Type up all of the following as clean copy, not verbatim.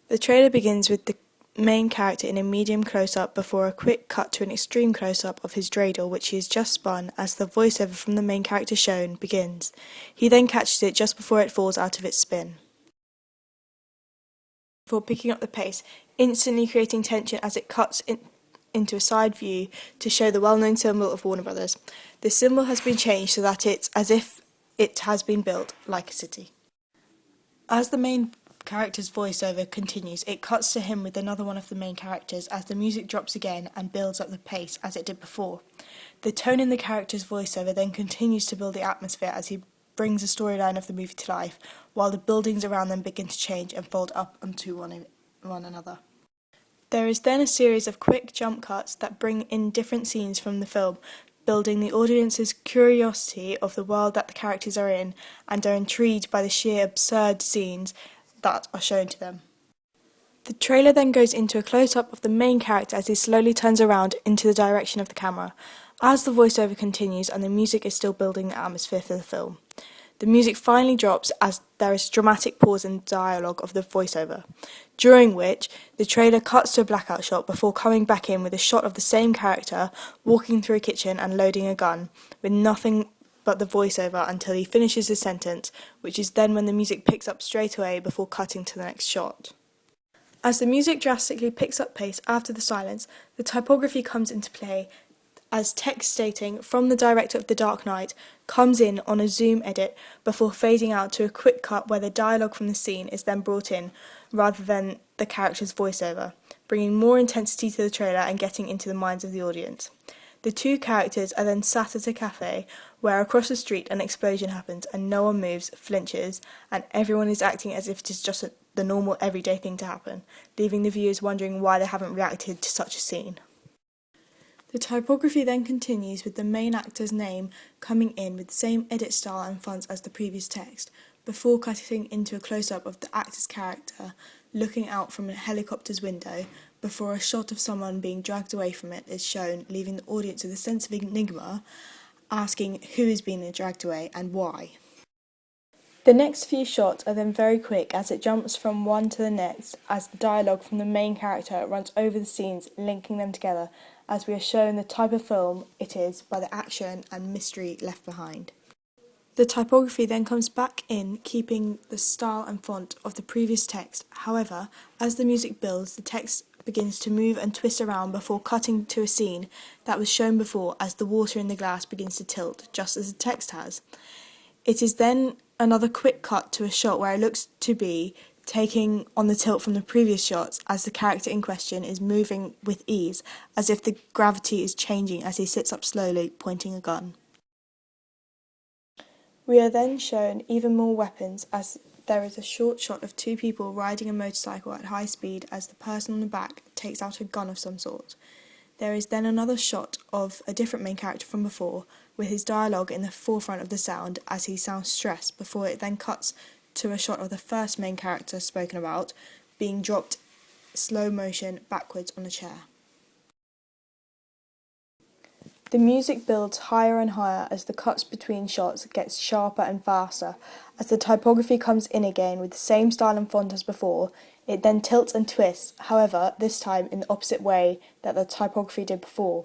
The trailer begins with the main character in a medium close-up before a quick cut to an extreme close-up of his dreidel, which he has just spun, as the voiceover from the main character shown begins. He then catches it just before it falls out of its spin, before picking up the pace, instantly creating tension as it cuts into a side view to show the well-known symbol of Warner Brothers. The symbol has been changed so that it's as if it has been built like a city. As the main character's voiceover continues, it cuts to him with another one of the main characters as the music drops again and builds up the pace as it did before. The tone in the character's voiceover then continues to build the atmosphere as he brings the storyline of the movie to life, while the buildings around them begin to change and fold up onto one another. There is then a series of quick jump cuts that bring in different scenes from the film, building the audience's curiosity of the world that the characters are in and are intrigued by the sheer absurd scenes that are shown to them. The trailer then goes into a close-up of the main character as he slowly turns around into the direction of the camera, as the voiceover continues and the music is still building the atmosphere for the film. The music finally drops as there is a dramatic pause in the dialogue of the voiceover, during which the trailer cuts to a blackout shot before coming back in with a shot of the same character walking through a kitchen and loading a gun, with nothing but the voiceover until he finishes his sentence, which is then when the music picks up straight away before cutting to the next shot. As the music drastically picks up pace after the silence, the typography comes into play as text stating "from the director of The Dark Knight" comes in on a zoom edit before fading out to a quick cut where the dialogue from the scene is then brought in rather than the character's voiceover, bringing more intensity to the trailer and getting into the minds of the audience. The two characters are then sat at a cafe where across the street an explosion happens and no one moves, flinches, and everyone is acting as if it is just the normal everyday thing to happen, leaving the viewers wondering why they haven't reacted to such a scene. The typography then continues with the main actor's name coming in with the same edit style and fonts as the previous text, before cutting into a close-up of the actor's character looking out from a helicopter's window, before a shot of someone being dragged away from it is shown, leaving the audience with a sense of enigma, asking who is being dragged away and why. The next few shots are then very quick as it jumps from one to the next as the dialogue from the main character runs over the scenes, linking them together, as we are shown the type of film it is by the action and mystery left behind. The typography then comes back in, keeping the style and font of the previous text. However, as the music builds, the text begins to move and twist around before cutting to a scene that was shown before as the water in the glass begins to tilt, just as the text has. It is then another quick cut to a shot where it looks to be taking on the tilt from the previous shots as the character in question is moving with ease, as if the gravity is changing as he sits up slowly, pointing a gun. We are then shown even more weapons as there is a short shot of two people riding a motorcycle at high speed as the person on the back takes out a gun of some sort. There is then another shot of a different main character from before, with his dialogue in the forefront of the sound as he sounds stressed, before it then cuts to a shot of the first main character spoken about being dropped slow motion backwards on a chair. The music builds higher and higher as the cuts between shots gets sharper and faster. As the typography comes in again with the same style and font as before, it then tilts and twists, however, this time in the opposite way that the typography did before.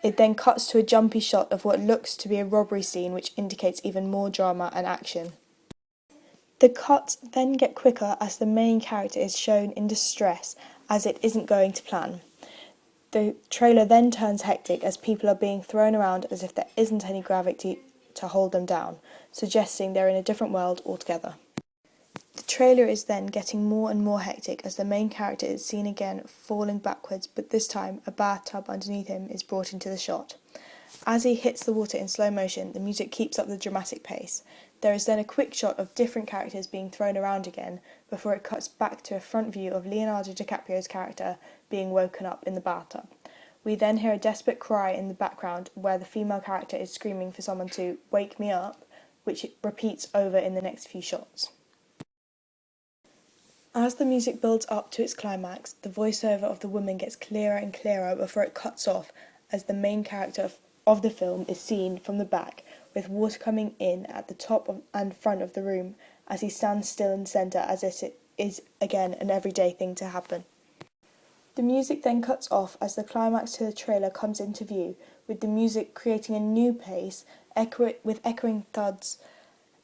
It then cuts to a jumpy shot of what looks to be a robbery scene, which indicates even more drama and action. The cuts then get quicker as the main character is shown in distress as it isn't going to plan. The trailer then turns hectic as people are being thrown around as if there isn't any gravity to hold them down, suggesting they're in a different world altogether. The trailer is then getting more and more hectic as the main character is seen again falling backwards, but this time a bathtub underneath him is brought into the shot. As he hits the water in slow motion, the music keeps up the dramatic pace. There is then a quick shot of different characters being thrown around again before it cuts back to a front view of Leonardo DiCaprio's character being woken up in the bathtub. We then hear a desperate cry in the background where the female character is screaming for someone to wake me up, which it repeats over in the next few shots. As the music builds up to its climax, the voiceover of the woman gets clearer and clearer before it cuts off as the main character of the film is seen from the back, with water coming in at the top and front of the room as he stands still in the centre as if is again an everyday thing to happen. The music then cuts off as the climax to the trailer comes into view, with the music creating a new pace with echoing thuds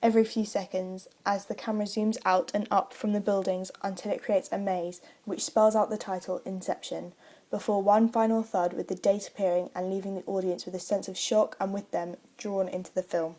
every few seconds as the camera zooms out and up from the buildings until it creates a maze which spells out the title Inception, before one final thud with the date appearing and leaving the audience with a sense of shock and with them drawn into the film.